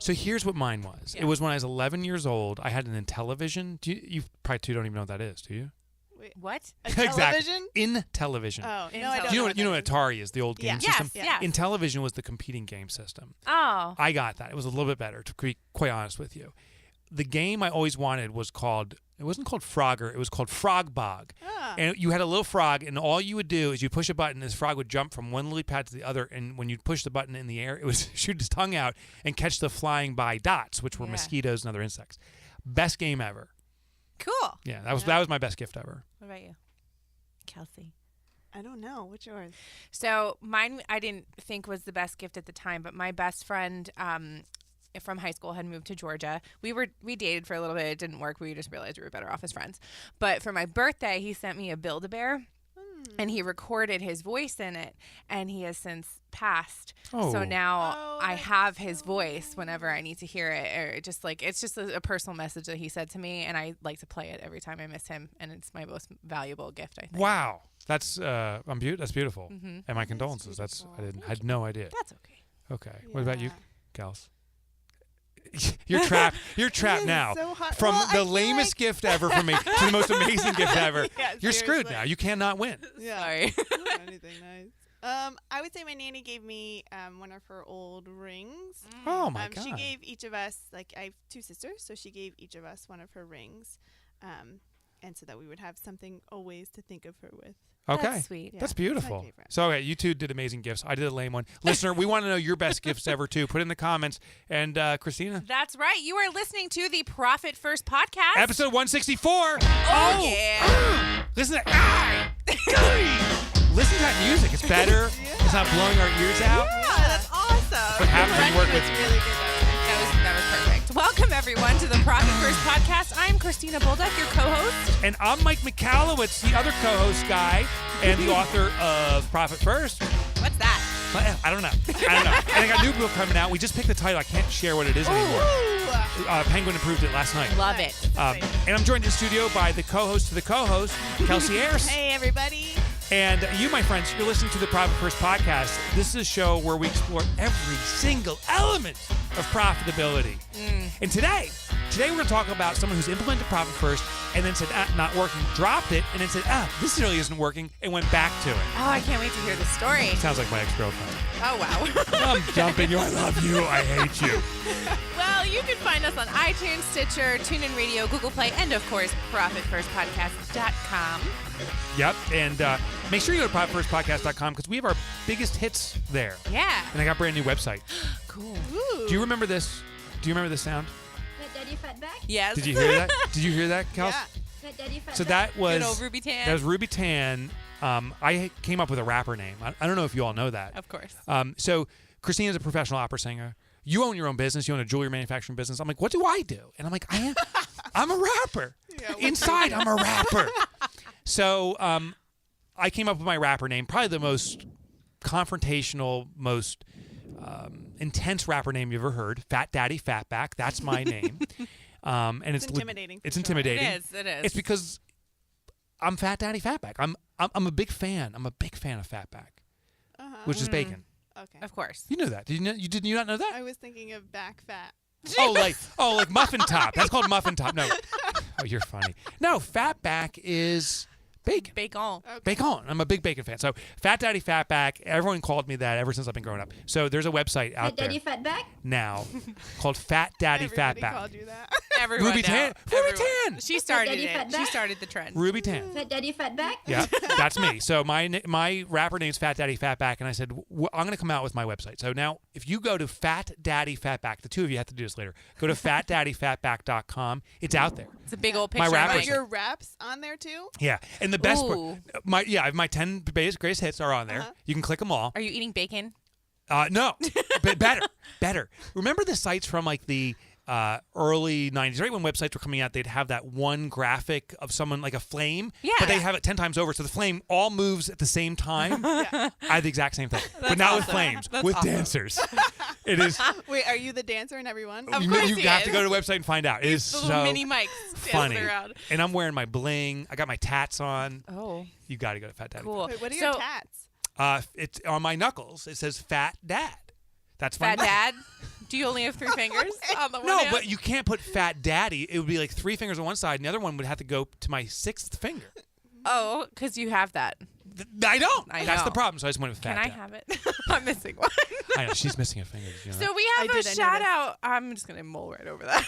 So here's what mine was. Yeah. It was when I was 11 years old. I had an Intellivision. You probably two don't even know what that is, do you? Wait, What? a television? Intellivision. Oh, In no, I don't Do you know know what Atari is, the old game Yeah. system? Yes, yes. Intellivision was the competing game system. Oh. I got that. It was a little bit better, to be quite honest with you. The game I always wanted was called, it wasn't called Frogger, it was called Frog Bog. Ah. And you had a little frog, and all you would do is you push a button, this frog would jump from one lily pad to the other, and when you push the button in the air, it would shoot its tongue out and catch the flying by dots, which were Yeah. mosquitoes and other insects. Best game ever. Cool. Yeah, that was my best gift ever. What about you, Kelsey? I don't know. What's yours? So mine, I didn't think was the best gift at the time, but my best friend from high school had moved to Georgia. We dated for a little bit. It didn't work. We just realized we were better off as friends. But for my birthday, he sent me a Build-A-Bear, and he recorded his voice in it, and he has since passed. Oh. So now Oh, I that's have his so voice whenever I need to hear it, or just like it's just a personal message that he said to me, and I like to play it every time I miss him, and it's my most valuable gift, I think. Wow. That's that's beautiful. Mm-hmm. And my condolences. beautiful. I had no idea. That's okay. Okay. What about you, Yeah. Gals? You're trapped. You're trapped This is now. so hard. From Well, I the feel lamest like- gift ever from me to the most amazing gift ever. Yeah, You're screwed seriously. now. You cannot win. Yeah. Sorry. I don't know anything nice. I would say my nanny gave me one of her old rings. Oh my She god. gave each of us, like, I have two sisters, so she gave each of us one of her rings, and so that we would have something always to think of her with. Okay. That's sweet. Yeah. That's it's my beautiful. favorite. So, okay, you two did amazing gifts. I did a lame one. Listener, we want to know your best gifts ever, too. Put it in the comments. And, Christina? That's right. You are listening to the Profit First podcast. Episode 164. Oh, yeah. Listen to that. Listen to that music. It's better. It's not blowing our ears out. Yeah, that's awesome. What happens when you work with- It's really good. That was perfect. Welcome, everyone, to the Profit First podcast. I'm Christina Bolduc, your co-host. And I'm Mike McCallowitz, the other co-host guy and the author of Profit First. What's that? I don't know. And I got a new book coming out. We just picked the title. I can't share what it is anymore. Ooh. Penguin approved it last night. Love it. And I'm joined in studio by the co-host to the co-host, Kelsey Ayers. Hey, everybody. And you, my friends, you're listening to the Profit First podcast. This is a show where we explore every single element of profitability. And today we're going to talk about someone who's implemented Profit First and then said, not working, dropped it, and then said, this really isn't working, and went back to it. Oh, I can't wait to hear the story. Sounds like my ex-girlfriend. Oh, wow. I'm dumping you. I love you. I hate you. Well, you can find us on iTunes, Stitcher, TuneIn Radio, Google Play, and, of course, ProfitFirstPodcast.com. Yep. And make sure you go to ProfitFirstPodcast.com because we have our biggest hits there. Yeah. And I got a brand new website. Cool. Ooh. Do you remember this? Do you remember this sound? Fat Daddy Fatback? Yes. Did you hear that? Did you hear that, Kels? Yeah. Fat Daddy Fatback? So that was Good old Ruby Tan. That was Ruby Tan. I came up with a rapper name. I don't know if you all know that. Of course. So Christina's a professional opera singer. You own your own business. You own a jewelry manufacturing business. I'm like, what do I do? And I'm like, I'm a rapper. Yeah, what Inside, I'm a rapper. So I came up with my rapper name, probably the most confrontational, most intense rapper name you've ever heard. Fat Daddy Fatback. That's my name. And it's intimidating. It's for sure. intimidating. It is. It is. It's because I'm Fat Daddy Fatback. I'm a big fan. I'm a big fan of Fatback, Uh-huh. which is bacon. Okay. Of course. You knew that. Did you not know that? I was thinking of back fat. like muffin top. That's called muffin top. No. Oh, you're funny. No, Fatback is bacon. Bacon. Okay. Bacon. I'm a big bacon fan. So Fat Daddy Fatback. Everyone called me that ever since I've been growing up. So there's a website out Fat Daddy there Fatback? now called Fat Daddy Everybody Fatback. called you that. Everyone Ruby now. Tan. Ruby Everyone. Tan. She started Daddy it. Fat She Back? started the trend. Ruby Tan. Fat Daddy Fatback? Yeah, that's me. So my rapper name's Fat Daddy Fatback, and I said I'm going to come out with my website. So now, if you go to Fat Daddy Fatback, the two of you have to do this later. Go to fatdaddyfatback.com. It's out there. It's a big old My picture. rapper of But site. Mike. your raps on there too? Yeah, and the best part, Ooh. my 10 greatest hits are on there. Uh-huh. You can click them all. Are you eating bacon? No, but better. Remember the sites from like the early 90s, right when websites were coming out, they'd have that one graphic of someone like a flame, Yeah. but they have it 10 times over, so the flame all moves at the same time. I have the exact same thing, but not with awesome. flames, That's with awesome. dancers. It is. Wait, are you the dancer in everyone? Of you course you he have is. to go to the website and find out. It is The little so mini mics funny. dancing around. And I'm wearing my bling. I got my tats on. Oh, You got to go to Fat Daddy. cool. Wait, what are so, your tats? It's on my knuckles. It says Fat Dad. That's my Fat Dad? Do you only have 3 fingers on the one No, hand? but you can't put Fat Daddy. It would be like 3 fingers on one side, and the other one would have to go to my 6th finger. Oh, because you have that. I don't. I That's know. the problem. So I just went with Fat Can I Daddy. have it? I'm missing one. I know. She's missing a finger. Did you know So we have I a did, I shout noticed. out. I'm just going to mull right over that.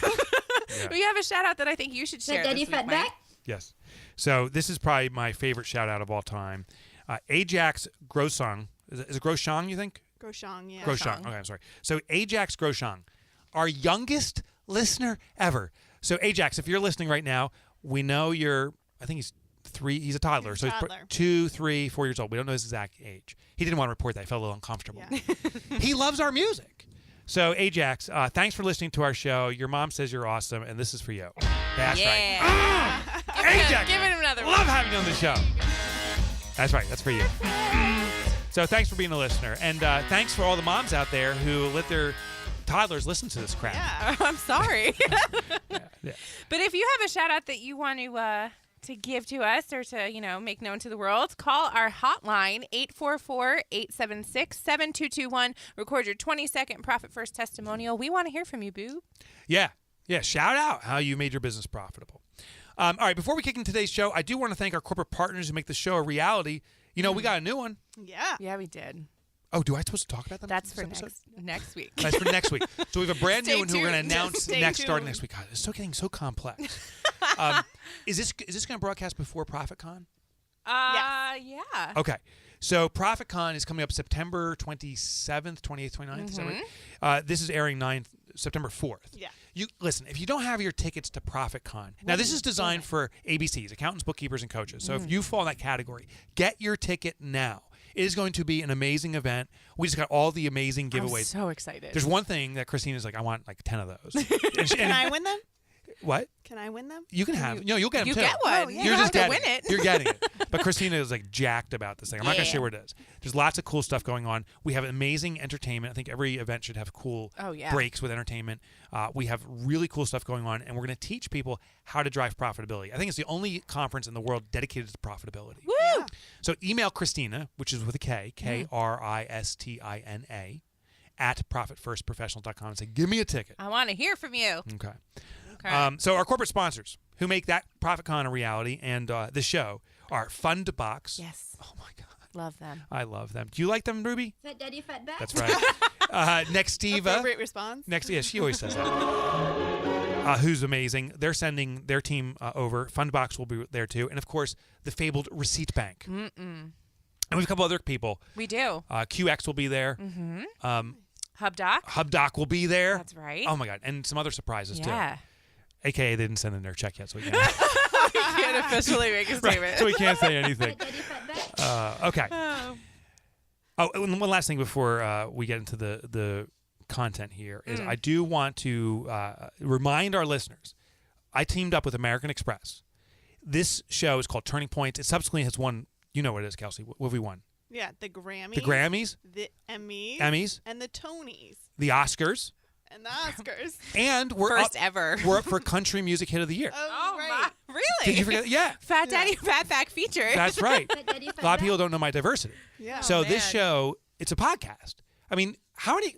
Yeah. We have a shout out that I think you should share. Fat Daddy this week, Fat Mike. Back? Yes. So this is probably my favorite shout out of all time. Ajax Groshong. Is it Groshong, you think? Groshong, yeah. Groshong. Okay, I'm sorry. So Ajax Groshong, our youngest listener ever. So Ajax, if you're listening right now, we know I think he's 3. He's a toddler. He's So a he's toddler. 2, 3, 4 years old. We don't know his exact age. He didn't want to report that. He felt a little uncomfortable. Yeah. He loves our music. So Ajax, thanks for listening to our show. Your mom says you're awesome, and this is for you. That's right. Yeah. Ajax, Give it another one. love having you on the show. That's right. That's for you. So thanks for being a listener, and thanks for all the moms out there who let their toddlers listen to this crap. Yeah. I'm sorry. Yeah. But if you have a shout out that you want to give to us or to, make known to the world, call our hotline 844-876-7221. Record your 20-second Profit First testimonial. We want to hear from you, boo. Yeah. Shout out how you made your business profitable. All right. Before we kick into today's show, I do want to thank our corporate partners who make the show a reality. We got a new one. Yeah. Yeah, we did. Oh, do I supposed to talk about them? That's in for this episode? next week. That's for next week. So we have a brand new Stay one who we're going to tuned. announce Stay starting tuned. next week. God, it's getting so complex. Is this going to broadcast before ProfitCon? Yeah. Okay. So ProfitCon is coming up September 27th, 28th, 29th. Is that right? This is airing September 4th. Yeah. You listen, if you don't have your tickets to ProfitCon, now this is designed for ABCs, accountants, bookkeepers, and coaches. So if you fall in that category, get your ticket now. It is going to be an amazing event. We just got all the amazing giveaways. I'm so excited. There's one thing that Christina's like, I want like 10 of those. Can I win them? What? Can I win them? You can have. You'll get them you too. get one. Oh, yeah. You You're don't just have to getting win it. You're getting it. But Christina is like jacked about this thing. I'm not going to Yeah. share what it is. There's lots of cool stuff going on. We have amazing entertainment. I think every event should have cool breaks with entertainment. We have really cool stuff going on, and we're going to teach people how to drive profitability. I think it's the only conference in the world dedicated to profitability. Woo! Yeah. So email Christina, which is with a K, Kristina, at profitfirstprofessional.com and say, give me a ticket. I want to hear from you. Okay. Okay. So our corporate sponsors who make that ProfitCon a reality and the show are Fundbox. Yes. Oh, my God. Love them. I love them. Do you like them, Ruby? Fat Daddy Fat Back? That's right. Nextiva. Appropriate response. Yeah, she always says that. Who's amazing. They're sending their team over. Fundbox will be there, too. And, of course, the fabled Receipt Bank. Mm-mm. And we have a couple other people. We do. QX will be there. Mm-hmm. HubDoc. HubDoc will be there. That's right. Oh, my God. And some other surprises, yeah. too. AKA, they didn't send in their check yet, so we can't. We can't officially make a statement. So we can't say anything. Fat Daddy Fat Back? Okay. Oh. Oh, and one last thing before we get into the content here is I do want to remind our listeners, I teamed up with American Express. This show is called Turning Points. It subsequently has won, you know what it is, Kelsey. What have we won? Yeah, the Grammys. The Grammys, The Emmys. Emmys, And the Tonys. the Oscars, And the Oscars. and we're First up, ever. we're up for Country Music Hit of the Year. Oh, right. my. Really? Did you forget? Yeah, Fat Daddy Fat Back feature. that's right. Fat Daddy Fat A lot of Back? people don't know my diversity. Yeah. So this man. show, it's a podcast. I mean, how many?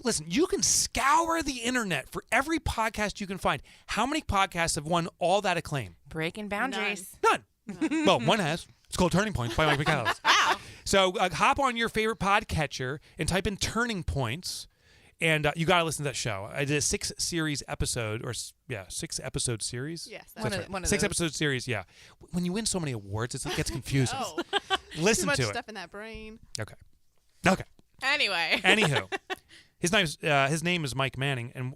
Listen, you can scour the internet for every podcast you can find. How many podcasts have won all that acclaim? Breaking boundaries. None. Well, one has. It's called Turning Points by Mike McCallum. Wow. So hop on your favorite podcatcher and type in Turning Points, and you got to listen to that show. I did a 6-series episode, 6-episode series. Yes. One That's of- one of 6-episode series, yeah. When you win so many awards, it gets confusing. Oh. Listen Too much to it. stuff in that brain. Okay. Anyway. Anywho, his name is Mike Manning,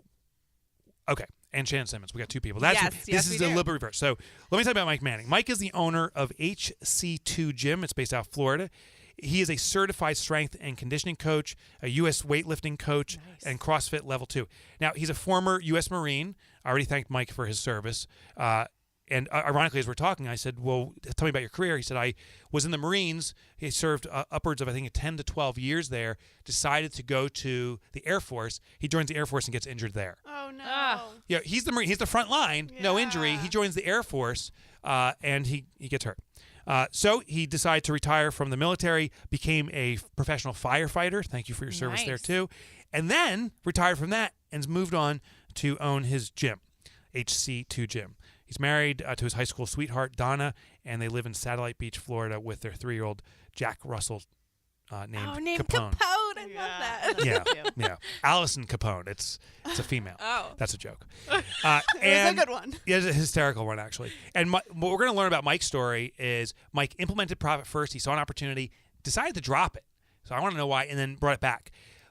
and Shannon Simmons. We got two people. This yes, is we the do. deliberate reverse. So let me tell you about Mike Manning. Mike is the owner of HC2 Gym. It's based out of Florida. He is a certified strength and conditioning coach, a U.S. weightlifting coach, and CrossFit Level 2. Now, he's a former U.S. Marine. I already thanked Mike for his service. And ironically, as we're talking, I said, well, tell me about your career. He said, I was in the Marines. He served upwards of, I think, 10 to 12 years there, decided to go to the Air Force. He joins the Air Force and gets injured there. Oh, no. Ah. Yeah, he's the Marine. He's the front line, no injury. Yeah. He joins the Air Force, and he gets hurt. So he decided to retire from the military, became a professional firefighter. Thank you for your service there, Nice. too. and then retired from that and has moved on to own his gym, HC2 Gym. He's married to his high school sweetheart, Donna, and they live in Satellite Beach, Florida, with their 3-year-old Jack Russell, named Capone. I love that. Yeah. Allison Capone. It's a female. Oh. That's a joke. It's a good one. Yeah, it's a hysterical one, actually. And what we're going to learn about Mike's story is Mike implemented profit first. He saw an opportunity, decided to drop it. So I want to know why, and then brought it back.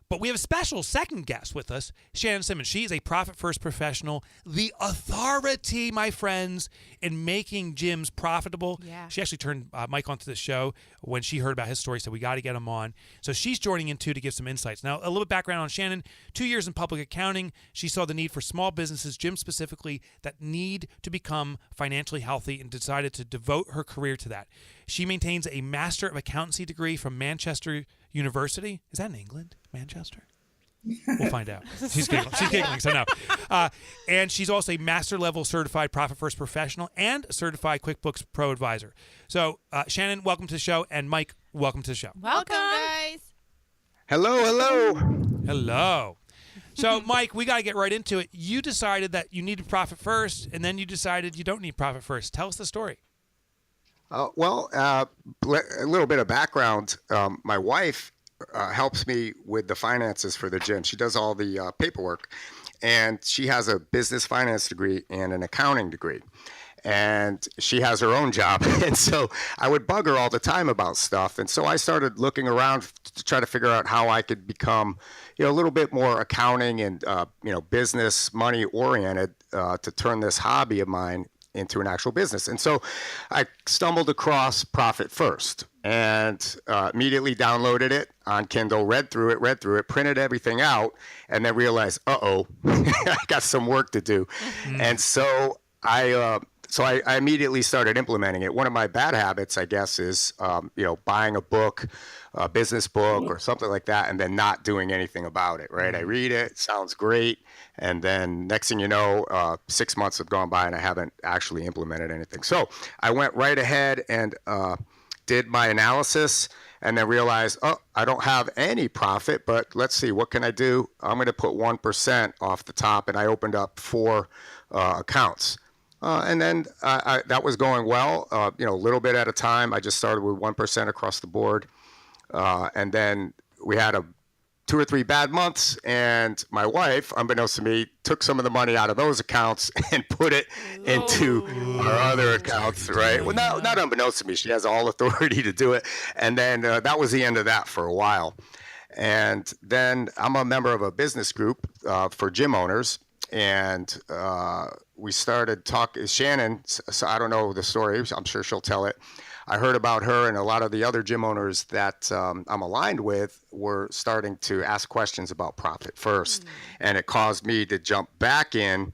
But we have a special second guest with us, Shannon Simmons. She is a profit-first professional, the authority, my friends, in making gyms profitable. Yeah. She actually turned Mike onto the show when she heard about his story, so we got to get him on. So she's joining in, too, to give some insights. Now, a little bit background on Shannon. 2 years in public accounting. She saw the need for small businesses, gyms specifically, that need to become financially healthy and decided to devote her career to that. She maintains a Master of Accountancy degree from Manchester University. Is that in England? Manchester? We'll find out. She's giggling, so no. And she's also a master-level certified Profit First professional and a certified QuickBooks Pro advisor. So, Shannon, welcome to the show, and Mike, welcome to the show. Welcome. guys. Hello. So, Mike, we got to get right into it. You decided that you needed Profit First, and then you decided you don't need Profit First. Tell us the story. A little bit of background. My wife helps me with the finances for the gym. She does all the paperwork, and she has a business finance degree and an accounting degree. And she has her own job. And so I would bug her all the time about stuff. And so I started looking around to try to figure out how I could become, a little bit more accounting and, business money oriented to turn this hobby of mine into an actual business. And so I stumbled across Profit First and immediately downloaded it on Kindle, read through it, printed everything out, and then realized, I got some work to do. Mm-hmm. And so I immediately started implementing it. One of my bad habits, I guess, is, buying a book, a business book or something like that, and then not doing anything about it, right? I read it, sounds great. And then next thing you know, 6 months have gone by and I haven't actually implemented anything. So I went right ahead and did my analysis and then realized, I don't have any profit, but let's see, what can I do? I'm going to put 1% off the top, and I opened up 4 accounts. And then that was going well, a little bit at a time. I just started with 1% across the board. And then we had 2 or 3 bad months, and my wife, unbeknownst to me, took some of the money out of those accounts and put it into our other accounts, right? Well, not unbeknownst to me. She has all authority to do it. And then that was the end of that for a while. And then I'm a member of a business group for gym owners, and we started talking. Shannon, so I don't know the story. I'm sure she'll tell it. I heard about her, and a lot of the other gym owners that I'm aligned with were starting to ask questions about Profit First. And it caused me to jump back in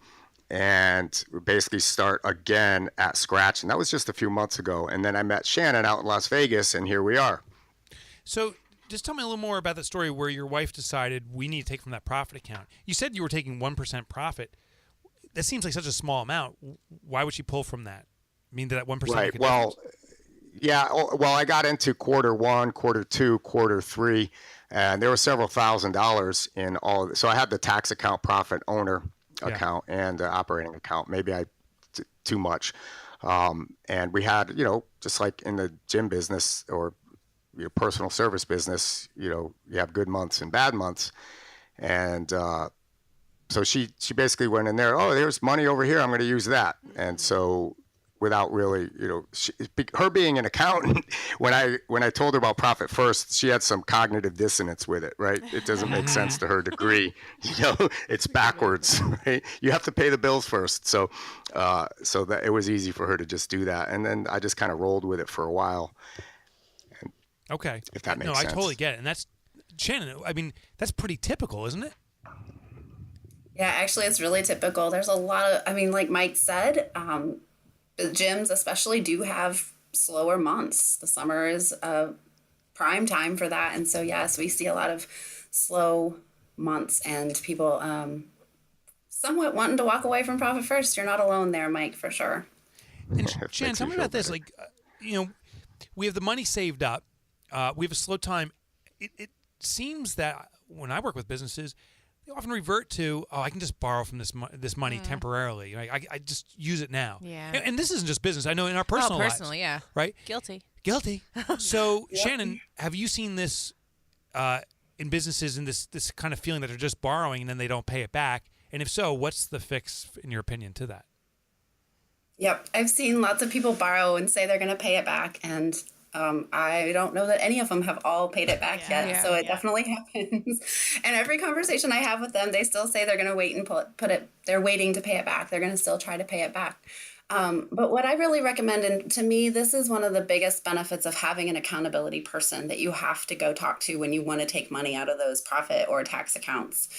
and basically start again at scratch. And that was just a few months ago. And then I met Shannon out in Las Vegas, and here we are. So just tell me a little more about that story where your wife decided we need to take from that profit account. You said you were taking 1% profit. That seems like such a small amount. Why would she pull from that? I mean, that 1%. Right. Well, yeah. Well, I got into quarter 1, quarter 2, quarter 3, and there were several $1,000s in all of it. So I had the tax account, profit owner account, and the operating account. Maybe too much. And we had, just like in the gym business or your personal service business, you have good months and bad months. And so she basically went in there, there's money over here, I'm going to use that. And so without really, her being an accountant, when I told her about Profit First, she had some cognitive dissonance with it, right? It doesn't make sense to her degree. It's backwards, right? You have to pay the bills first. So that it was easy for her to just do that. And then I just kind of rolled with it for a while. Okay. If that makes sense. No, I totally get it. And that's, Shannon, I mean, that's pretty typical, isn't it? Yeah, actually, it's really typical. There's a lot of, like Mike said, the gyms especially do have slower months. The summer is a prime time for that. And so, yes, we see a lot of slow months and people somewhat wanting to walk away from Profit First. You're not alone there, Mike, for sure. And Shannon, tell me about this. We have the money saved up. We have a slow time. It seems that when I work with businesses, they often revert to, I can just borrow from this money temporarily. I just use it now. Yeah. And this isn't just business. I know in our personal lives. Personally, yeah. Right? Guilty. So, Shannon, have you seen this in businesses, in this kind of feeling that they're just borrowing and then they don't pay it back? And if so, what's the fix, in your opinion, to that? Yep. I've seen lots of people borrow and say they're going to pay it back. And I don't know that any of them have all paid it back yet. Yeah. So it definitely happens. And every conversation I have with them, they still say they're going to wait and they're waiting to pay it back. They're going to still try to pay it back. But what I really recommend, and to me, this is one of the biggest benefits of having an accountability person that you have to go talk to when you want to take money out of those profit or tax accounts.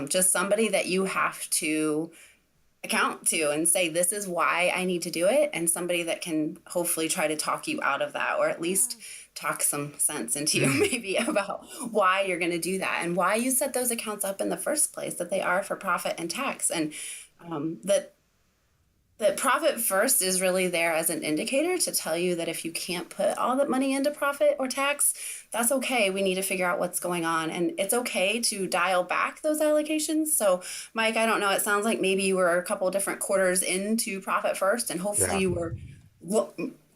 Just somebody that you have to account to and say, this is why I need to do it. And somebody that can hopefully try to talk you out of that, or at least talk some sense into you maybe about why you're going to do that and why you set those accounts up in the first place, that they are for profit and tax. And that profit first is really there as an indicator to tell you that if you can't put all that money into profit or tax, that's okay. We need to figure out what's going on. And it's okay to dial back those allocations. So, Mike, I don't know, it sounds like maybe you were a couple different quarters into profit first, and hopefully you were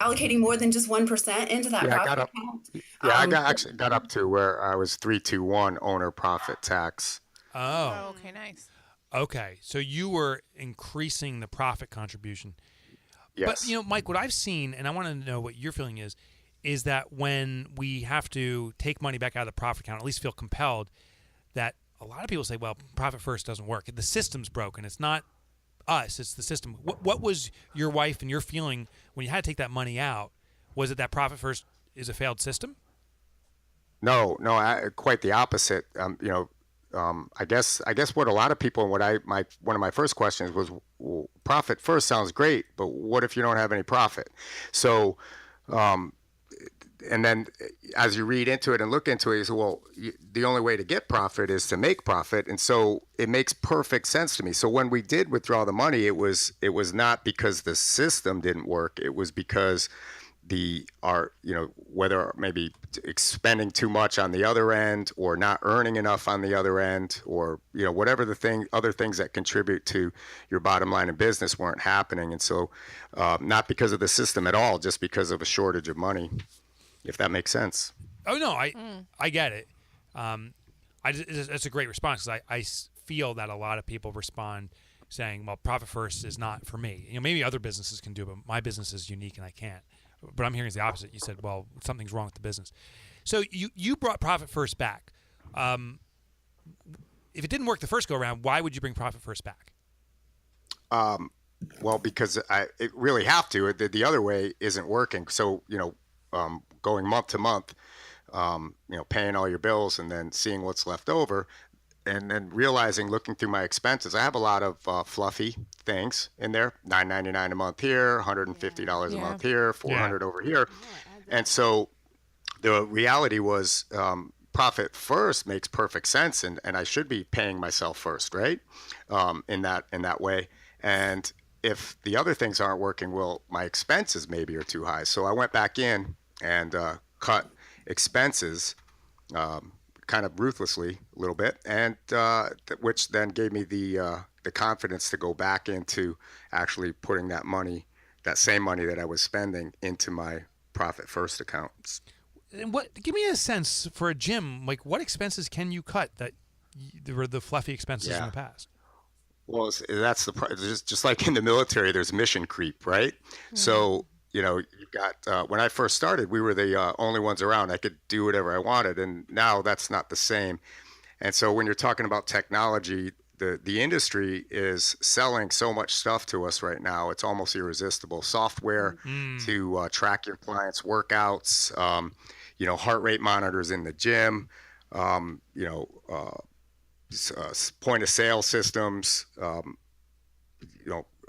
allocating more than just 1% into that profit account. I actually got up to where I was 3-2-1 owner profit tax. Oh, okay, nice. Okay, so you were increasing the profit contribution. Yes. But, Mike, what I've seen, and I want to know what your feeling is that when we have to take money back out of the profit account, at least feel compelled, that a lot of people say, well, profit first doesn't work. The system's broken. It's not us, it's the system. What was your wife and your feeling when you had to take that money out? Was it that profit first is a failed system? No, quite the opposite. I guess what a lot of people, and one of my first questions was, well, profit first sounds great, but what if you don't have any profit? So, and then as you read into it and look into it, you say, well, the only way to get profit is to make profit, and so it makes perfect sense to me. So when we did withdraw the money, it was not because the system didn't work; it was because whether maybe expending too much on the other end or not earning enough on the other end, or whatever other things that contribute to your bottom line in business weren't happening. And so not because of the system at all, just because of a shortage of money, if that makes sense. Oh no, I get it. That's a great response, because I feel that a lot of people respond saying, well, profit first is not for me. Maybe other businesses can do it, but my business is unique and I can't. But I'm hearing the opposite. You said, well, something's wrong with the business. So you brought profit first back. If it didn't work the first go around, why would you bring profit first back? Well, because it really have to. The other way isn't working. So, going month to month, paying all your bills and then seeing what's left over, and then realizing, looking through my expenses, I have a lot of fluffy things in there. $9.99 a month here, $150 a month here, $400 over here. And so the reality was, profit first makes perfect sense, and I should be paying myself first, right? In that way. And if the other things aren't working, well, my expenses maybe are too high. So I went back in and cut expenses, kind of ruthlessly a little bit, and which then gave me the confidence to go back into actually putting that same money that I was spending, into my profit first accounts. And give me a sense for a gym, like what expenses can you cut that were the fluffy expenses in the past? Well, that's just like in the military, there's mission creep, right? Mm-hmm. So, you got, when I first started, we were the only ones around. I could do whatever I wanted, and now that's not the same. And so when you're talking about technology, the industry is selling so much stuff to us right now, it's almost irresistible. Software to track your clients' workouts, heart rate monitors in the gym, point of sale systems,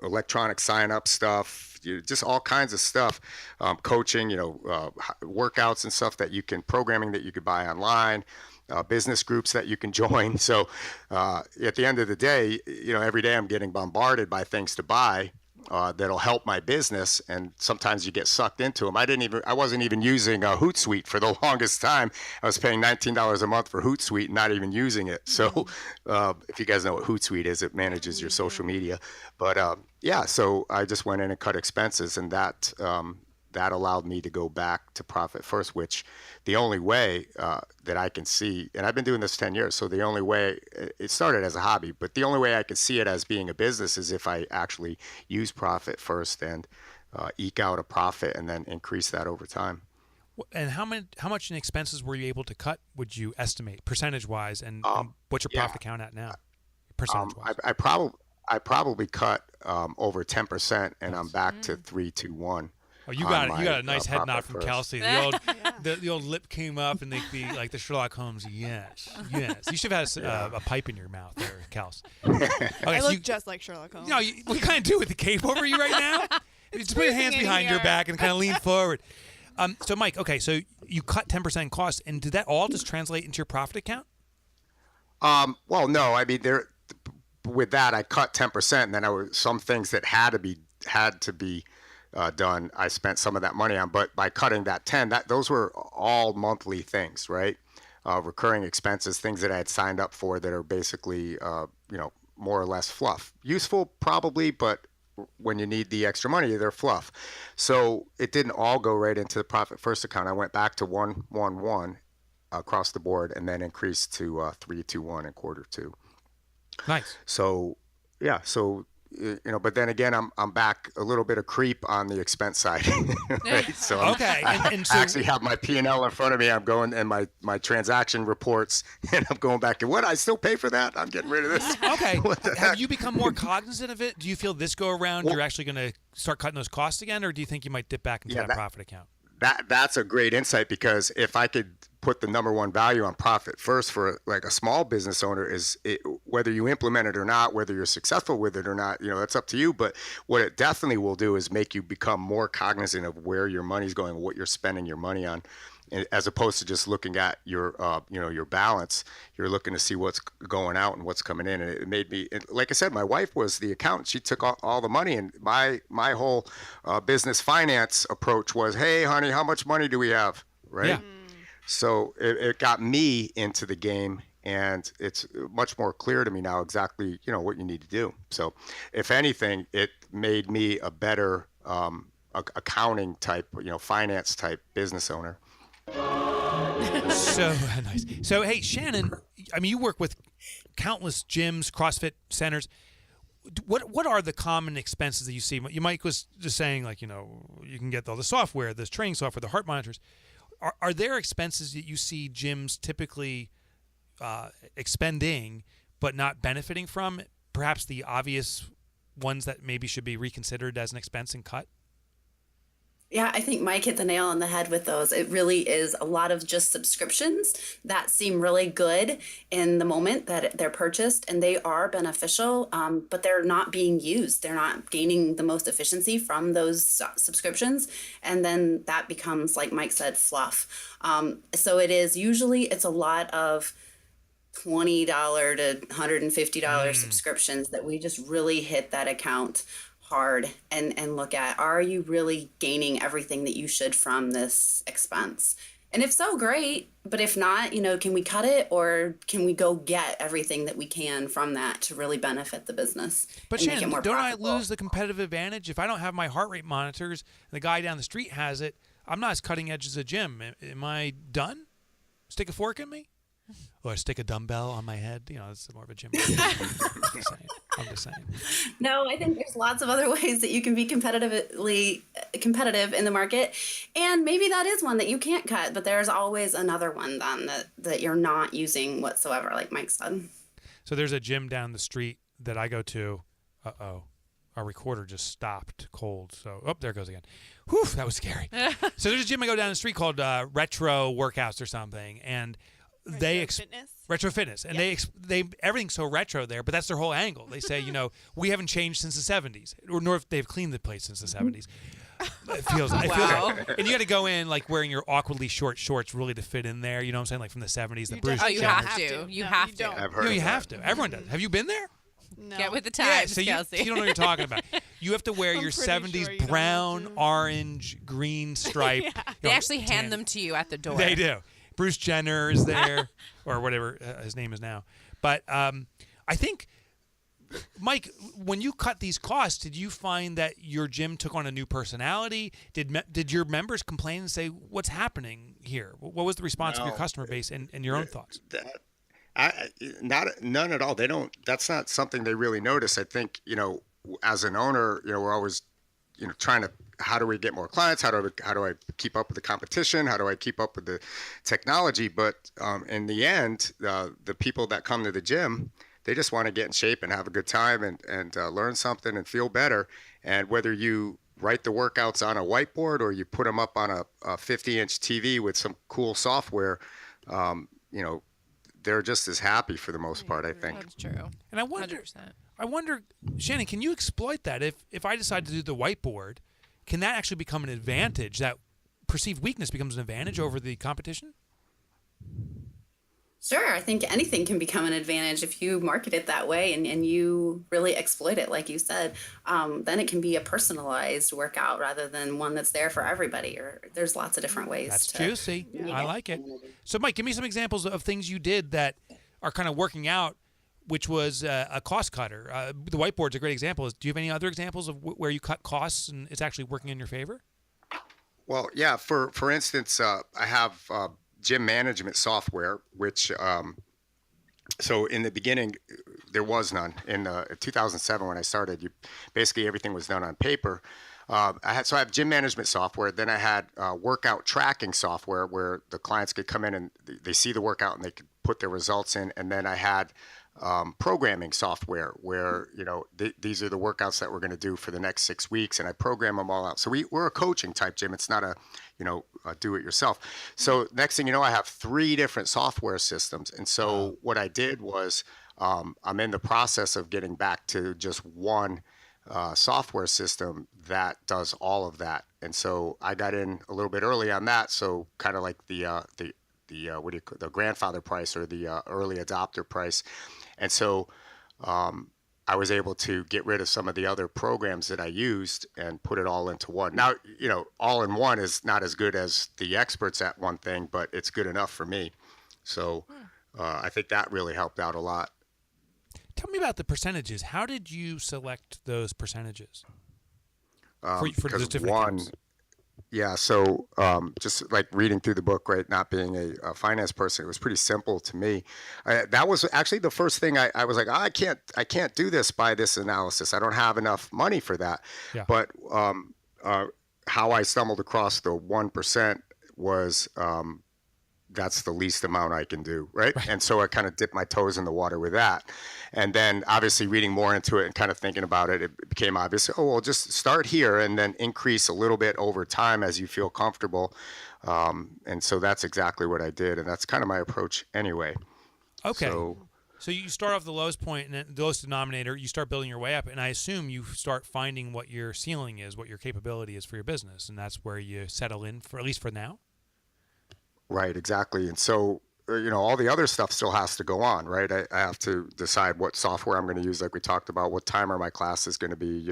electronic sign up stuff, just all kinds of stuff, coaching, workouts and stuff programming that you could buy online, business groups that you can join. So at the end of the day, every day I'm getting bombarded by things to buy. that'll help my business, and sometimes you get sucked into them. I wasn't even using Hootsuite for the longest time. I was paying $19 a month for Hootsuite and not even using it. So if you guys know what Hootsuite is, it manages your social media. But so I just went in and cut expenses, and that allowed me to go back to profit first, which the only way that I can see, and I've been doing this 10 years, so the only way, it started as a hobby, but the only way I can see it as being a business is if I actually use profit first and eke out a profit and then increase that over time. And how much in expenses were you able to cut, would you estimate, percentage-wise, and what's your profit count at now, percentage-wise? I probably cut over 10%, and I'm back to 3, 2, 1. Oh, you got a nice head nod from Kelsey. The old lip came up, and the like the Sherlock Holmes. Yes. You should have had a pipe in your mouth there, Kels. Okay, I look just like Sherlock Holmes. No, what kind of do with the cape over you right now? Just put your hands behind your back and kind of lean forward. So Mike, okay, so you cut 10% costs, and did that all just translate into your profit account? Well, no. I mean, with that, I cut 10%, and then there were some things that had to be done. I spent some of that money on, but by cutting that 10, those were all monthly things, right? Recurring expenses, things that I had signed up for that are basically, more or less fluff. Useful probably, but when you need the extra money, they're fluff. So it didn't all go right into the profit first account. I went back to 1-1-1 across the board, and then increased to 3-2-1 in quarter 2. Nice. So but then again, I'm back a little bit of creep on the expense side, right? So okay, I actually have my P&L in front of me. I'm going and my transaction reports, and I'm going back and I still pay for that? I'm getting rid of this. Okay, have you become more cognizant of it? Do you feel this go around you're actually going to start cutting those costs again, or do you think you might dip back into that profit account? That's a great insight, because if I could put the number one value on profit first for like a small business owner whether you implement it or not, whether you're successful with it or not, that's up to you. But what it definitely will do is make you become more cognizant of where your money's going, what you're spending your money on, as opposed to just looking at your balance. You're looking to see what's going out and what's coming in. And it made me, like I said, my wife was the accountant. She took all the money, and my whole business finance approach was, hey, honey, how much money do we have? Right. Yeah. So it got me into the game, and it's much more clear to me now exactly, what you need to do. So if anything, it made me a better accounting type, finance type business owner. So nice. So, hey, Shannon, I mean, you work with countless gyms, CrossFit centers. What are the common expenses that you see? Mike was just saying, like, you can get all the software, the training software, the heart monitors. Are there expenses that you see gyms typically expending but not benefiting from? Perhaps the obvious ones that maybe should be reconsidered as an expense and cut? Yeah, I think Mike hit the nail on the head with those. It really is a lot of just subscriptions that seem really good in the moment that they're purchased, and they are beneficial, but they're not being used. They're not gaining the most efficiency from those subscriptions. And then that becomes, like Mike said, fluff. So it's a lot of $20 to $150 subscriptions that we just really hit that account hard and look at, are you really gaining everything that you should from this expense? And if so, great. But if not, can we cut it, or can we go get everything that we can from that to really benefit the business? But Shannon, don't I lose the competitive advantage if I don't have my heart rate monitors and the guy down the street has it? I'm not as cutting edge as a gym. Am I done? Stick a fork in me? Or stick a dumbbell on my head? It's more of a gym. I'm just saying. No, I think there's lots of other ways that you can be competitive in the market. And maybe that is one that you can't cut, but there's always another one then that you're not using whatsoever, like Mike said. So there's a gym down the street that I go to. Our recorder just stopped cold. So, there it goes again. Whew, that was scary. So there's a gym I go down the street called Retro Workouts or something. And Retro Fitness, and they everything's so retro there, but that's their whole angle. They say, we haven't changed since the 70s, nor if they've cleaned the place since the 70s. It feels like, and you got to go in like wearing your awkwardly short shorts really to fit in there. You know what I'm saying? Like from the 70s, the Bruce. You have to. You have to. I've heard you have to. Everyone does. Have you been there? No. Get with the times, so Kelsey. you don't know what you're talking about. You have to wear I'm your pretty 70s sure you don't brown, have to. orange, green stripe. Yeah. They actually hand them to you at the door. They do. Bruce Jenner is there, or whatever his name is now. But I think, Mike, when you cut these costs, did you find that your gym took on a new personality? Did your members complain and say, "What's happening here?" What was the response of your customer base and your own thoughts? None at all. They don't. That's not something they really notice. I think as an owner, we're always trying to, how do we get more clients? How do I keep up with the competition? How do I keep up with the technology? But in the end, the people that come to the gym, they just want to get in shape and have a good time and learn something and feel better. And whether you write the workouts on a whiteboard or you put them up on a 50-inch TV with some cool software, they're just as happy for the most part, I think. That's true. And I 100%. wonder, Shannon, can you exploit that? If I decide to do the whiteboard, can that actually become an advantage? That perceived weakness becomes an advantage over the competition? Sure, I think anything can become an advantage if you market it that way and you really exploit it, like you said. Then it can be a personalized workout rather than one that's there for everybody. Or there's lots of different ways. That's juicy. I like it. So, Mike, give me some examples of things you did that are kind of working out, which was a cost cutter. The whiteboard's a great example. Do you have any other examples of where you cut costs and it's actually working in your favor? Well, yeah. For instance, I have gym management software, which so in the beginning there was none. In 2007 when I started, basically everything was done on paper. I have gym management software. Then I had workout tracking software where the clients could come in and they see the workout and they could put their results in. And then I had programming software where these are the workouts that we're going to do for the next 6 weeks, and I program them all out. So we're a coaching type gym. It's not a do it yourself. So next thing you know, I have 3 different software systems. And so what I did was I'm in the process of getting back to just one software system that does all of that. And so I got in a little bit early on that. So kind of like the grandfather price or the early adopter price. And so I was able to get rid of some of the other programs that I used and put it all into one. Now, all in one is not as good as the experts at one thing, but it's good enough for me. So I think that really helped out a lot. Tell me about the percentages. How did you select those percentages for those different accounts? Yeah, so just like reading through the book, right, not being a finance person, it was pretty simple to me. That was actually the first thing I was like, I can't do this by this analysis. I don't have enough money for that. Yeah. But how I stumbled across the 1% was that's the least amount I can do, right? And so I kind of dipped my toes in the water with that. And then obviously reading more into it and kind of thinking about it, it became obvious, just start here and then increase a little bit over time as you feel comfortable. And so that's exactly what I did. And that's kind of my approach anyway. Okay. So you start off the lowest point and then the lowest denominator, you start building your way up. And I assume you start finding what your ceiling is, what your capability is for your business. And that's where you settle in for, at least for now. Right, exactly. And so, all the other stuff still has to go on, right? I have to decide what software I'm going to use, like we talked about, what time are my classes going to be,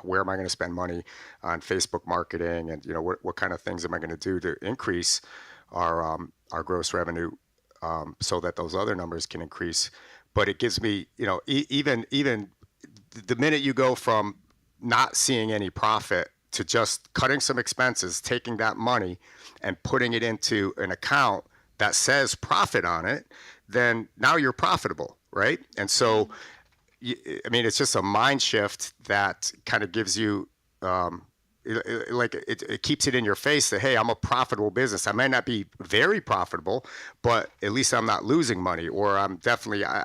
where am I going to spend money on Facebook marketing, and, what kind of things am I going to do to increase our gross revenue so that those other numbers can increase. But it gives me, even the minute you go from not seeing any profit to just cutting some expenses, taking that money and putting it into an account that says profit on it, then now you're profitable, right? And so, it's just a mind shift that kind of gives you, it keeps it in your face that, hey, I'm a profitable business. I might not be very profitable, but at least I'm not losing money, or I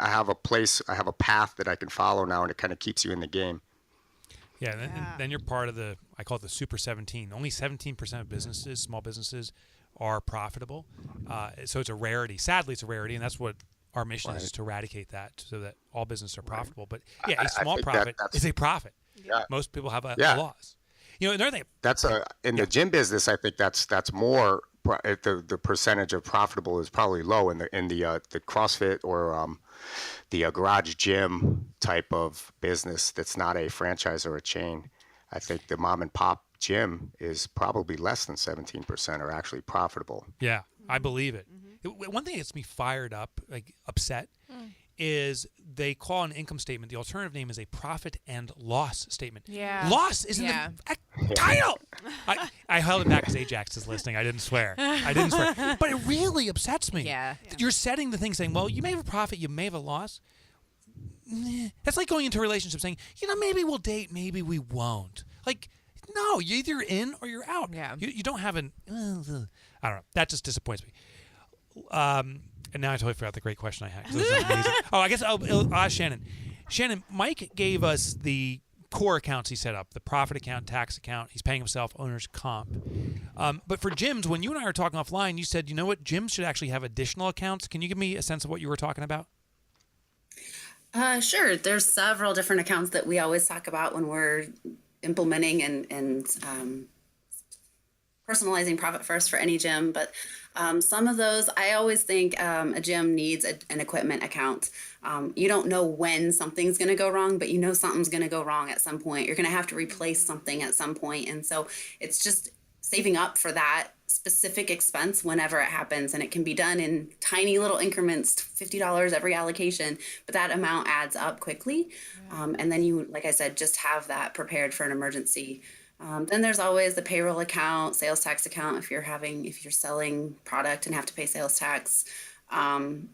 have a path that I can follow now, and it kind of keeps you in the game. Yeah, and then you're part of I call it the Super 17. Only 17% of businesses, small businesses, are profitable. So it's a rarity. Sadly, it's a rarity, and that's what our mission is to eradicate that so that all businesses are profitable. But yeah, a small profit is a profit. Yeah. Most people have a loss. Another thing. That's in the gym business, I think that's more the percentage of profitable is probably low in the CrossFit or the garage gym type of business that's not a franchise or a chain. I think the mom and pop gym is probably less than 17% are actually profitable. Yeah, I believe it. One thing that gets me fired up, like upset, is they call an income statement. The alternative name is a profit and loss statement. Yeah. Loss is in the title. I held it back because Ajax is listening. I didn't swear. But it really upsets me. Yeah. You're setting the thing saying, well, you may have a profit, you may have a loss. That's like going into a relationship saying, maybe we'll date, maybe we won't. Like, no, you're either in or you're out. Yeah. You don't have an, I don't know. That just disappoints me. And now I totally forgot the great question I had. 'Cause this is amazing. I guess I'll ask Shannon. Shannon, Mike gave us the core accounts he set up, the profit account, tax account. He's paying himself, owner's comp. But for gyms, when you and I were talking offline, you said, you know what, gyms should actually have additional accounts. Can you give me a sense of what you were talking about? Sure. There's several different accounts that we always talk about when we're implementing and personalizing Profit First for any gym. But some of those, I always think a gym needs an equipment account. You don't know when something's going to go wrong, but you know something's going to go wrong at some point. You're going to have to replace something at some point. And so it's just saving up for that specific expense whenever it happens. And it can be done in tiny little increments, $50 every allocation, but that amount adds up quickly. And then you, like I said, just have that prepared for an emergency. Then there's always the payroll account, sales tax account if you're selling product and have to pay sales tax. And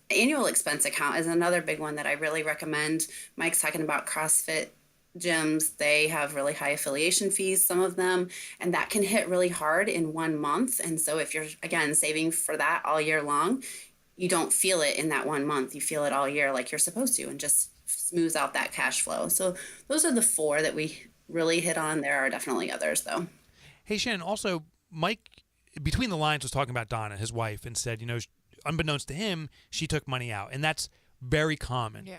annual expense account is another big one that I really recommend. Mike's talking about CrossFit gyms. They have really high affiliation fees, some of them, and that can hit really hard in 1 month. And so if you're, again, saving for that all year long, you don't feel it in that 1 month. You feel it all year like you're supposed to, and just smooths out that cash flow. So those are the 4 that we really hit on. There are definitely others, though. Hey, Shannon, also, Mike, between the lines, was talking about Donna, his wife, and said, unbeknownst to him, she took money out. And that's very common. Yeah.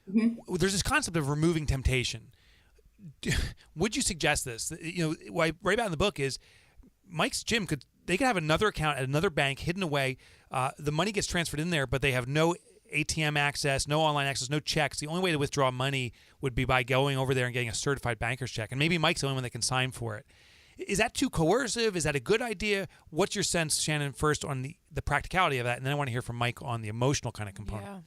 There's this concept of removing temptation. Would you suggest this? What I write about in the book is Mike's gym could have another account at another bank hidden away. The money gets transferred in there, but they have no ATM access, no online access, no checks. The only way to withdraw money would be by going over there and getting a certified banker's check. And maybe Mike's the only one that can sign for it. Is that too coercive? Is that a good idea? What's your sense, Shannon, first on the practicality of that? And then I want to hear from Mike on the emotional kind of component. Yeah.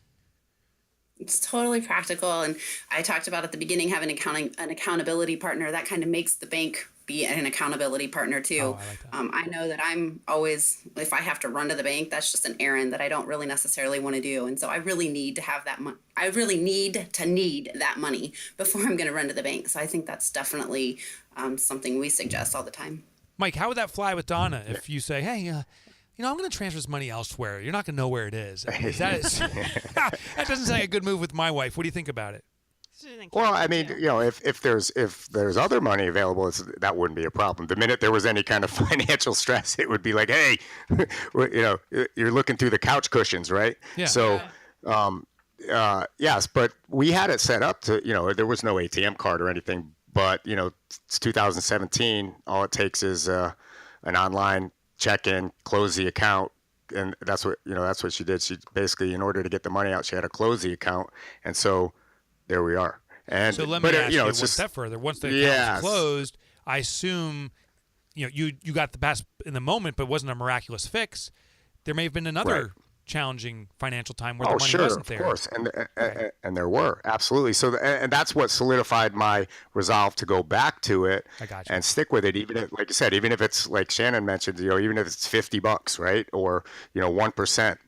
It's totally practical. And I talked about at the beginning having an accountability partner. That kind of makes the bank be an accountability partner too. Oh, I like that. I know that I'm always, if I have to run to the bank, that's just an errand that I don't really necessarily want to do. And so I really need to have that I really need that money before I'm going to run to the bank. So I think that's definitely something we suggest all the time. Mike, how would that fly with Donna if you say, hey, I'm going to transfer this money elsewhere. You're not going to know where it is. That doesn't sound like a good move with my wife. What do you think about it? Well, I mean, if there's other money available, that wouldn't be a problem. The minute there was any kind of financial stress, it would be like, hey, you're looking through the couch cushions, right? Yeah. So, yes, but we had it set up to, there was no ATM card or anything, but it's 2017. All it takes is an online check-in, close the account, and that's what she did. She basically, in order to get the money out, she had to close the account, and so there we are. And so let me ask you one step further. Once the account was closed, I assume you got the pass in the moment, but it wasn't a miraculous fix. There may have been another challenging financial time where the money wasn't there. Of course, and there were, absolutely. So and that's what solidified my resolve to go back to it and stick with it, even if, like you said, even if it's like Shannon mentioned, even if it's $50, right, or 1%.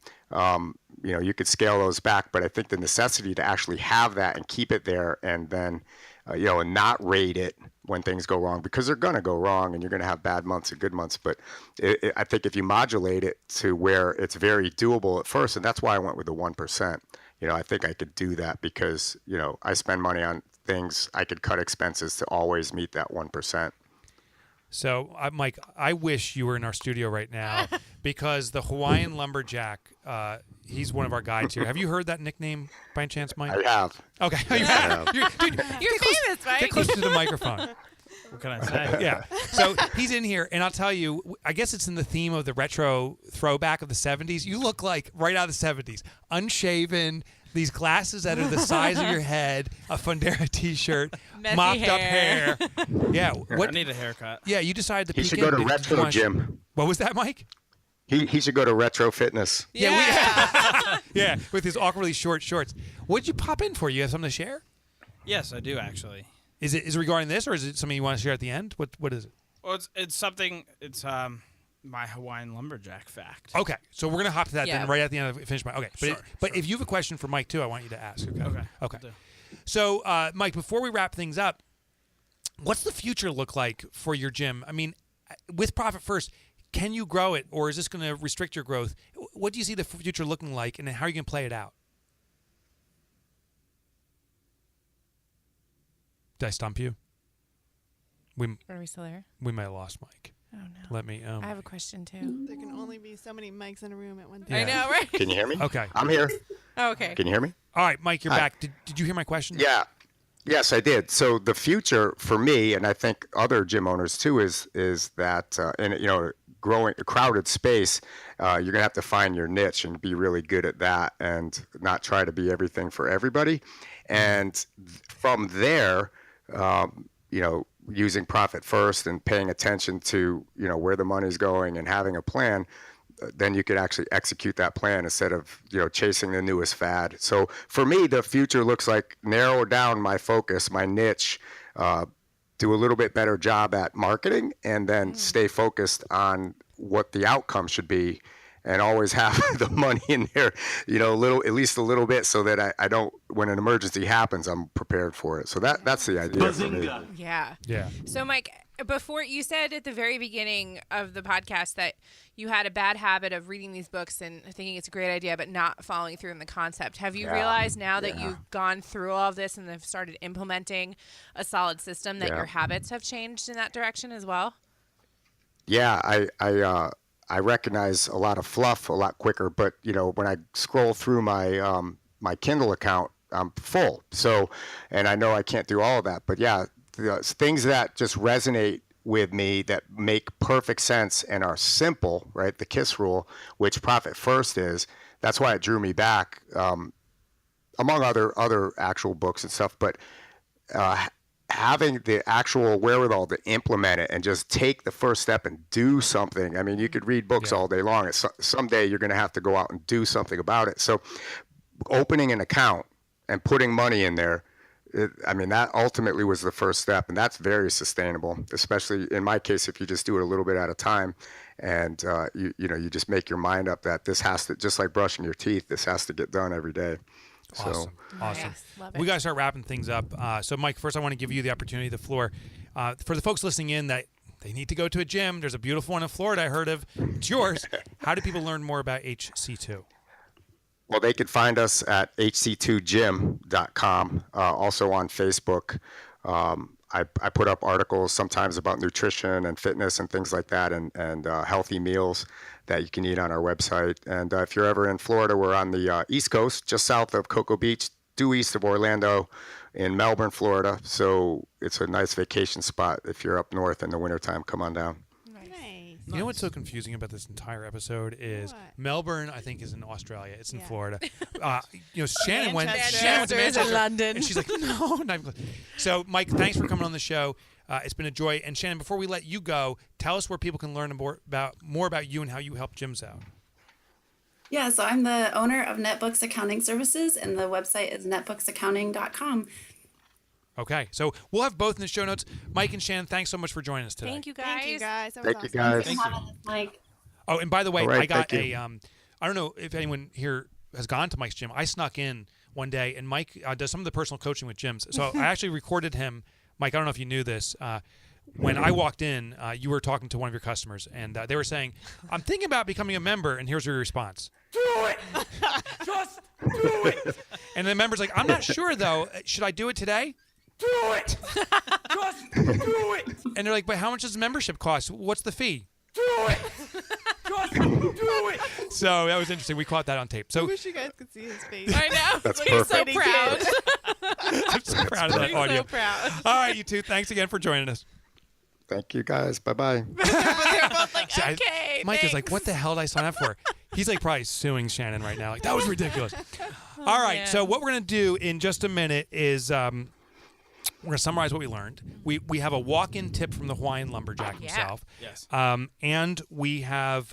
You could scale those back, but I think the necessity to actually have that and keep it there, and then and not rate it when things go wrong, because they're going to go wrong and you're going to have bad months and good months. But I think if you modulate it to where it's very doable at first, and that's why I went with the 1%. I think I could do that because, I spend money on things. I could cut expenses to always meet that 1%. So, Mike, I wish you were in our studio right now because the Hawaiian Lumberjack, he's one of our guides here. Have you heard that nickname by any chance, Mike? I have. Okay. You have. You're famous, right? Get closer to the microphone. What can I say? Yeah. So he's in here, and I'll tell you, I guess it's in the theme of the retro throwback of the 70s. You look like right out of the 70s. Unshaven, these glasses that are the size of your head, a Fundera t-shirt, Messy mopped up hair. hair. Yeah. I need a haircut. Yeah, you decided to He peek should go in. to Did you Retro wanna- Gym. What was that, Mike? He should go to Retro Fitness. Yeah. Yeah, with his awkwardly short shorts. What'd you pop in for? You have something to share? Yes, I do actually. Is it regarding this, or is it something you want to share at the end? What is it? Well, it's something. It's my Hawaiian lumberjack fact. Okay, so we're gonna hop to that Yeah. then right at the end. Finish my okay, Sure, but if you have a question for Mike too, I want you to ask. Okay. Okay. will do. So, Mike, before we wrap things up, what's the future look like for your gym? I mean, with Profit First, can you grow it, or is this going to restrict your growth? What do you see the future looking like, and how are you going to play it out? Did I stump you? Are we still there? We may have lost Mike. Oh no. Let me. I have a question too. There can only be so many mics in a room at one time. Yeah. I know, right? Can you hear me? Okay. I'm here. Oh, okay. Can you hear me? All right, Mike, you're Hi. back. Did you hear my question? Yeah. Yes, I did. So the future for me, and I think other gym owners too, is that in growing a crowded space, you're gonna have to find your niche and be really good at that, and not try to be everything for everybody. And from there, using Profit First and paying attention to where the money's going and having a plan, then you could actually execute that plan instead of chasing the newest fad. So for me, the future looks like narrow down my focus, my niche, do a little bit better job at marketing, and then stay focused on what the outcome should be, and always have the money in there, at least a little bit, so that I don't, when an emergency happens, I'm prepared for it. So that's the idea for me. Yeah. Yeah. So, Mike, before you said at the very beginning of the podcast that you had a bad habit of reading these books and thinking it's a great idea, but not following through in the concept. Have you realized now that you've gone through all of this and have started implementing a solid system that your habits have changed in that direction as well? Yeah, I recognize a lot of fluff a lot quicker, but when I scroll through my my Kindle account, I'm full. So, and I know I can't do all of that, but yeah, the things that just resonate with me that make perfect sense and are simple, right? The KISS rule, which Profit First is, that's why it drew me back, among other actual books and stuff. But having the actual wherewithal to implement it and just take the first step and do something. I mean, you could read books all day long. Someday you're going to have to go out and do something about it. So opening an account and putting money in there, that ultimately was the first step, and that's very sustainable, especially in my case, if you just do it a little bit at a time, and you just make your mind up that this has to, just like brushing your teeth, this has to get done every day. Awesome. Yes, love it. We got to start wrapping things up. So, Mike, first I want to give you the opportunity, the floor. For the folks listening in that they need to go to a gym, there's a beautiful one in Florida I heard of. It's yours. How do people learn more about HC2? Well, they can find us at hc2gym.com, also on Facebook. I put up articles sometimes about nutrition and fitness and things like that, and healthy meals that you can eat on our website. And if you're ever in Florida, we're on the East Coast, just south of Cocoa Beach, due east of Orlando, in Melbourne, Florida. So it's a nice vacation spot. If you're up north in the wintertime, come on down. Nice. You know what's so confusing about this entire episode is What? Melbourne, I think, is in Australia. It's in Yeah. Florida. Shannon went to Manchester is in Manchester, London. and she's like, no, not even close. So, Mike, thanks for coming on the show. It's been a joy. And Shannon, before we let you go, tell us where people can learn more about you and how you help gyms out. Yeah, so I'm the owner of NetBooks Accounting Services, and the website is netbooksaccounting.com. Okay, so we'll have both in the show notes. Mike and Shannon, thanks so much for joining us today. Thank you, guys. Thank you guys. That was Thank you, awesome. guys. Thank you. Mike. Oh, and by the way, All right, I got thank you. I don't know if anyone here has gone to Mike's gym. I snuck in one day, and Mike does some of the personal coaching with gyms. So I actually recorded him. Mike, I don't know if you knew this. When I walked in, you were talking to one of your customers, and they were saying, I'm thinking about becoming a member, and here's your response. Do it! Just do it! And the member's like, I'm not sure, though. Should I do it today? Do it! Just do it! And they're like, but how much does the membership cost? What's the fee? Do it! Just do it! So that was interesting. We caught that on tape. I So wish you guys could see his face. I know. That's He's so perfect. proud. I'm so proud of that He's audio. so proud. All right, you two. Thanks again for joining us. Thank you, guys. Bye-bye. They're both like, See, okay, Mike is like, thanks. what the hell did I sign up for? He's like probably suing Shannon right now. Like, that was ridiculous. All right, man. so what we're going to do in just a minute is we're going to summarize what we learned. We have a walk-in tip from the Hawaiian lumberjack himself. Yes. And we have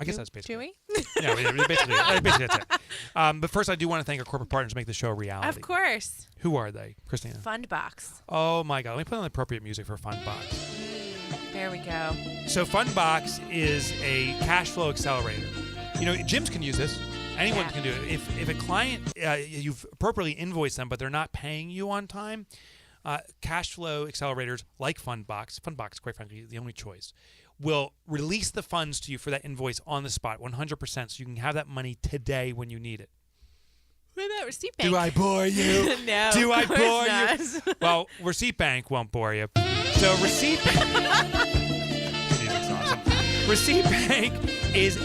I guess that's basically Chewy? Yeah, basically that's it. But first, I do want to thank our corporate partners to make the show a reality. Of course. Who are they, Christina? Fundbox. Oh, my God. Let me put on the appropriate music for Fundbox. There we go. So Fundbox is a cash flow accelerator. You know, gyms can use this. Anyone Yeah. can do it. If a client, you've appropriately invoiced them, but they're not paying you on time, cash flow accelerators like Fundbox, quite frankly, is the only choice, will release the funds to you for that invoice on the spot, 100%, so you can have that money today when you need it. What about Receipt Bank? Do I bore you? No. Do I of course bore not. you? Well, Receipt Bank won't bore you. So Receipt Bank. Music's awesome. Receipt Bank is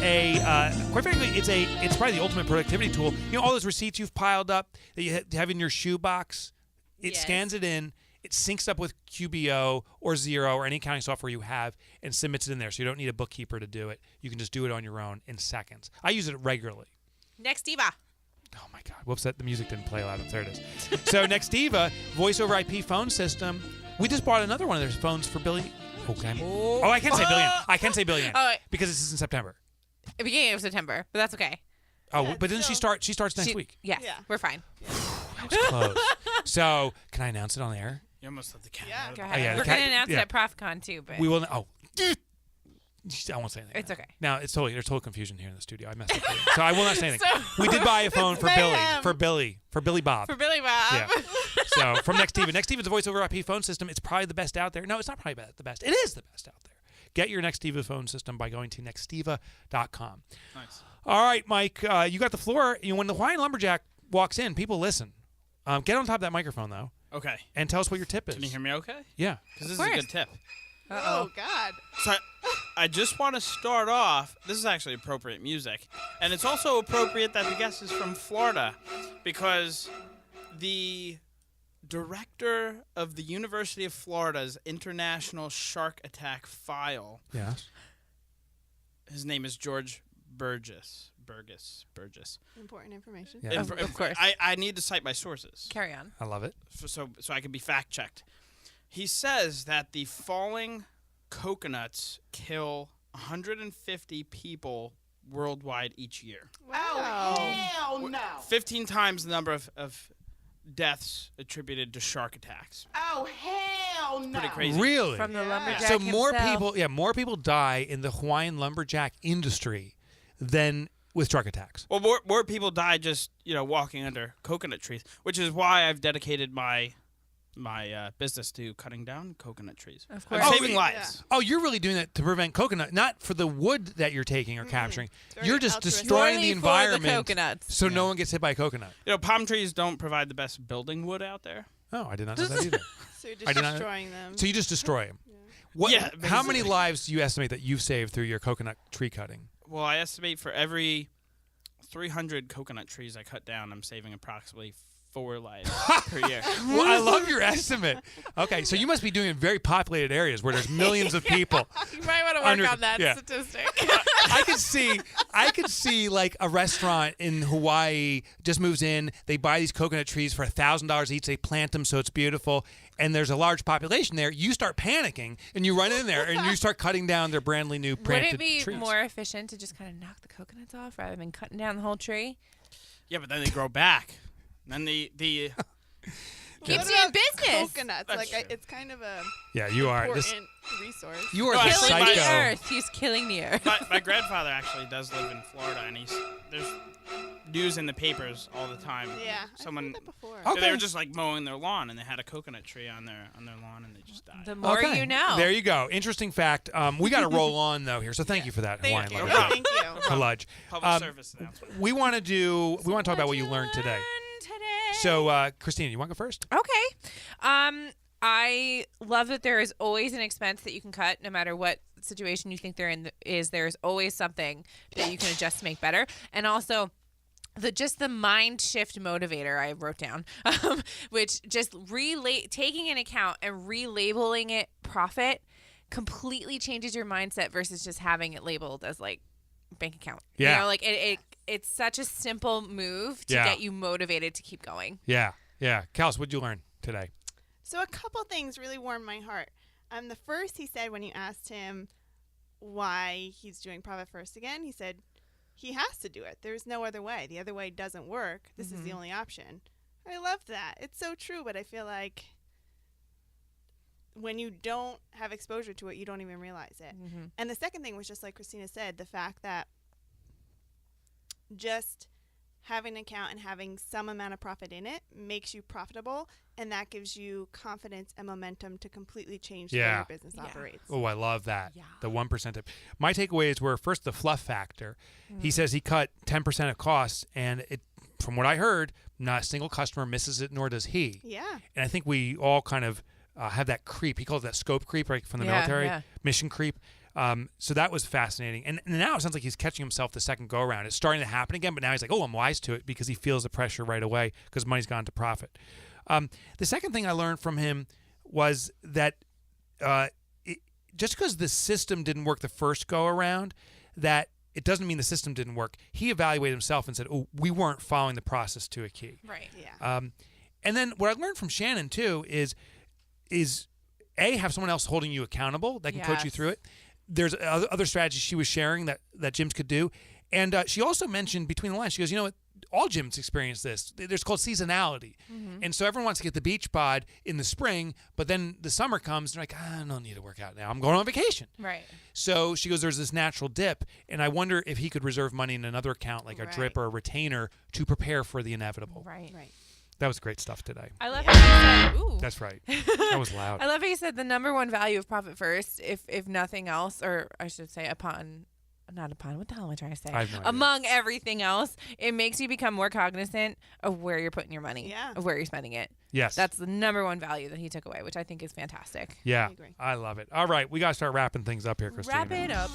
quite frankly, it's probably the ultimate productivity tool. You know, all those receipts you've piled up that you have in your shoebox, it Yes. scans it in. It syncs up with QBO or Xero or any accounting software you have and submits it in there. So you don't need a bookkeeper to do it. You can just do it on your own in seconds. I use it regularly. Nextiva. Oh my God! Whoops! The music didn't play loud. There it is. So Nextiva voice over IP phone system. We just bought another one of their phones for Billy. Okay. Oh, I can say billion. I can say billion Oh, wait. because this is in September. The beginning of September, but that's okay. Oh, Yeah, but didn't she still- start? She starts next week. Yes, Yeah. we're fine. That was close. So can I announce it on the air? You almost let the cat Yeah. out of Go the ahead. yeah, we're the going cat- to announce yeah. it at ProfCon too, but We will. Oh. I won't say anything. It's okay. Now there's total confusion here in the studio. I messed up. So I will not say anything. So- We did buy a phone for Billy. mayhem. For Billy Bob. for Billy Bob. Yeah. So from Nextiva. Nextiva's a voice over IP phone system. It's probably the best out there. No, it's not probably the best. It is the best out there. Get your Nextiva phone system by going to nextiva.com. Nice. All right, Mike, you got the floor. When the Hawaiian lumberjack walks in, people listen. Get on top of that microphone though, Okay. and tell us what your tip is. Can you hear me okay? Yeah. Because this Of is a course. good tip. Oh God. So I just want to start off. This is actually appropriate music, and it's also appropriate that the guest is from Florida, because the director of the University of Florida's International Shark Attack File, Yes. his name is George Burgess. Important information. Yeah. Of course. I need to cite my sources. Carry on. I love it. So I can be fact checked. He says that the falling coconuts kill 150 people worldwide each year. Wow. 15 times the number of deaths attributed to shark attacks. Oh, hell no. Pretty crazy. Really? From the lumberjack So himself. more people die in the Hawaiian lumberjack industry than with shark attacks. Well, more people die just walking under coconut trees, which is why I've dedicated my business to cutting down coconut trees. Of I'm course. saving lives. Oh, you're really doing that to prevent coconut, not for the wood that you're taking or capturing. very You're just altruistic. destroying the Purely for the environment coconuts. so no one gets hit by a coconut. Palm trees don't provide the best building wood out there. Oh, I did not know that either. So you're I just did not- destroying them. So you just destroy them. What? Yeah, How many basically. lives do you estimate that you've saved through your coconut tree cutting? Well, I estimate for every 300 coconut trees I cut down, I'm saving approximately 4 lives per year. Well, I love your estimate. Okay, so you must be doing it in very populated areas where there's millions of people. You might want to work Under- on that yeah. statistic. I could see like a restaurant in Hawaii just moves in. They buy these coconut trees for $1,000 each. They plant them so it's beautiful, and there's a large population there. You start panicking, and you run in there, and you start cutting down their brandly new Would planted it be trees. more efficient to just kind of knock the coconuts off rather than cutting down the whole tree? Yeah, but then they grow back. Then the Keeps What you in about business. Coconuts. That's Like true. it's kind of a Yeah, you are. important resource. You are No, the actually, Killing my- the psycho. earth. He's killing the earth. my grandfather actually does live in Florida, and there's news in the papers all the time. Yeah. Someone I've heard that before. Oh. they were Okay. just like mowing their lawn, and they had a coconut tree on their lawn, and they just died. The more Okay. you know. There you go. Interesting fact. We got to roll on though here, so thank you for that, Hawaiian Thank you. lumberjack. Thank you. Haludge. Public service announcement. We want to talk about what you learned today. So, Christina, you want to go first? Okay. I love that there is always an expense that you can cut, no matter what situation you think they're in. There's always something that you can adjust to make better, and also the mind shift motivator I wrote down, which just taking an account and relabeling it profit completely changes your mindset versus just having it labeled as like bank account. Yeah. You know, like it's such a simple move to get you motivated to keep going. Yeah. Yeah. Kels, what'd you learn today? So a couple things really warmed my heart. The first, he said when you asked him why he's doing Profit First again, he said he has to do it. There's no other way. The other way doesn't work. This is the only option. I love that. It's so true, but I feel like when you don't have exposure to it, you don't even realize it. And the second thing was just like Christina said, the fact that just having an account and having some amount of profit in it makes you profitable, and that gives you confidence and momentum to completely change the way your business operates. Oh, I love that. Yeah. The 1% tip. My takeaways were, first, the fluff factor. He says he cut 10% of costs, and from what I heard, not a single customer misses it, nor does he. Yeah. And I think we all kind of have that creep. He calls that scope creep, right, from the military, mission creep. So that was fascinating. And now it sounds like he's catching himself the second go around. It's starting to happen again, but now he's like, oh, I'm wise to it, because he feels the pressure right away because money's gone to profit. The second thing I learned from him was that just because the system didn't work the first go around, that it doesn't mean the system didn't work. He evaluated himself and said, oh, we weren't following the process to a key. Right. Yeah. And then what I learned from Shannon, too, is have someone else holding you accountable that can coach you through it. There's other strategies she was sharing that gyms could do. And she also mentioned between the lines, she goes, you know what? All gyms experience this. There's called seasonality. And so everyone wants to get the beach bod in the spring, but then the summer comes and they're like, I don't need to work out now. I'm going on vacation. Right. So she goes, there's this natural dip. And I wonder if he could reserve money in another account, like a drip or a retainer, to prepare for the inevitable. Right. That was great stuff today. I love how you said, ooh. That's right. That was loud. I love how you said the number one value of Profit First, if nothing else, or I should say not upon, what the hell am I trying to say? I have no idea. Among everything else, it makes you become more cognizant of where you're putting your money, of where you're spending it. Yes. That's the number one value that he took away, which I think is fantastic. Yeah, I agree. I love it. All right, we got to start wrapping things up here, Christina. Wrap it up.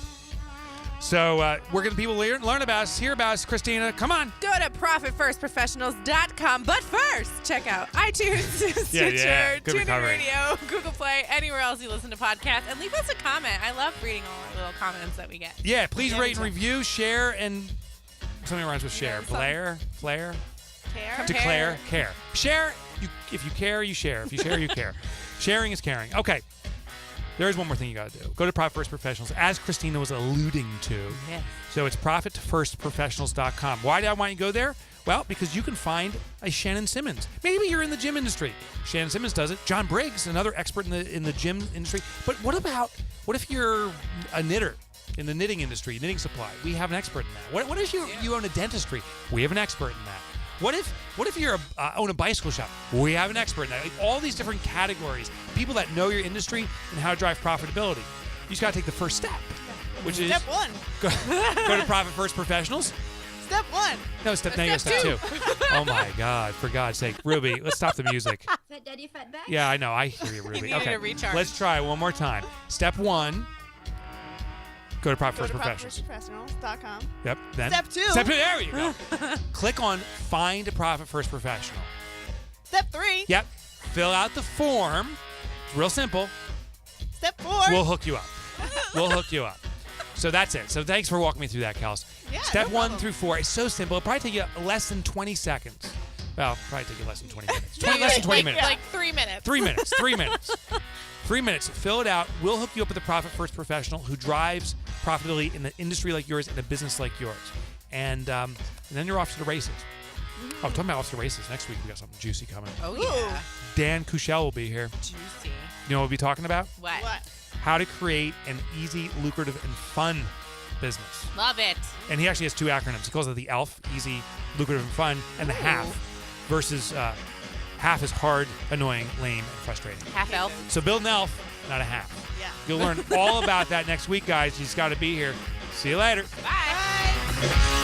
So where can people learn about us, hear about us, Christina? Come on. Go to ProfitFirstProfessionals.com. But first, check out iTunes, Stitcher, Good TuneIn recovery. Radio, Google Play, anywhere else you listen to podcasts. And leave us a comment. I love reading all our little comments that we get. Yeah, please rate and review, share, and something rhymes with share. Flare. Declare, care. Share, if you care, you share. If you share, you care. Sharing is caring. Okay. There's one more thing you got to do. Go to Profit First Professionals, as Christina was alluding to. Yes. So it's ProfitFirstProfessionals.com. Why do I want you to go there? Well, because you can find a Shannon Simmons. Maybe you're in the gym industry. Shannon Simmons does it. John Briggs, another expert in the gym industry. But what if you're a knitter in the knitting industry, knitting supply? We have an expert in that. What if you own a dentistry? We have an expert in that. What if you own a bicycle shop? We have an expert in that. Like, all these different categories, people that know your industry and how to drive profitability. You just got to take the first step, which is Step one. Go to Profit First Professionals. Step one. No, step two. Oh my God! For God's sake, Ruby, let's stop the music. Fat Daddy, fat back. Yeah, I know. I hear you, Ruby. needed Okay, a recharge. let's try one more time. Step one. Go to Profit Go First to Professionals. ProfitFirstProfessionals.com. Yep. Then Step two. Step two. There you go. Click on Find a Profit First Professional. Step three. Yep. Fill out the form. It's real simple. Step four. We'll hook you up. So that's it. So thanks for walking me through that, Kels. Yeah, Step no 1 problem. through 4. It's so simple. It'll probably take you less than 20 seconds. Well, probably take you less than 20 minutes. Less than 20 minutes. Like 3 minutes. 3 minutes. 3 minutes. 3 minutes. Fill it out. We'll hook you up with a Profit First Professional who drives profitability in the industry like yours, in a business like yours. And then you're off to the races. Oh, talking about off to the races. Next week we got something juicy coming. Oh, yeah. Dan Kushel will be here. Juicy. You know what we'll be talking about? What? How to create an easy, lucrative, and fun business. Love it. And he actually has 2 acronyms. He calls it the ELF, easy, lucrative, and fun, and the HALF, versus half is hard, annoying, lame, and frustrating. Half elf. So build an ELF, not a half. Yeah. You'll learn all about that next week, guys. You just got to be here. See you later. Bye. Bye.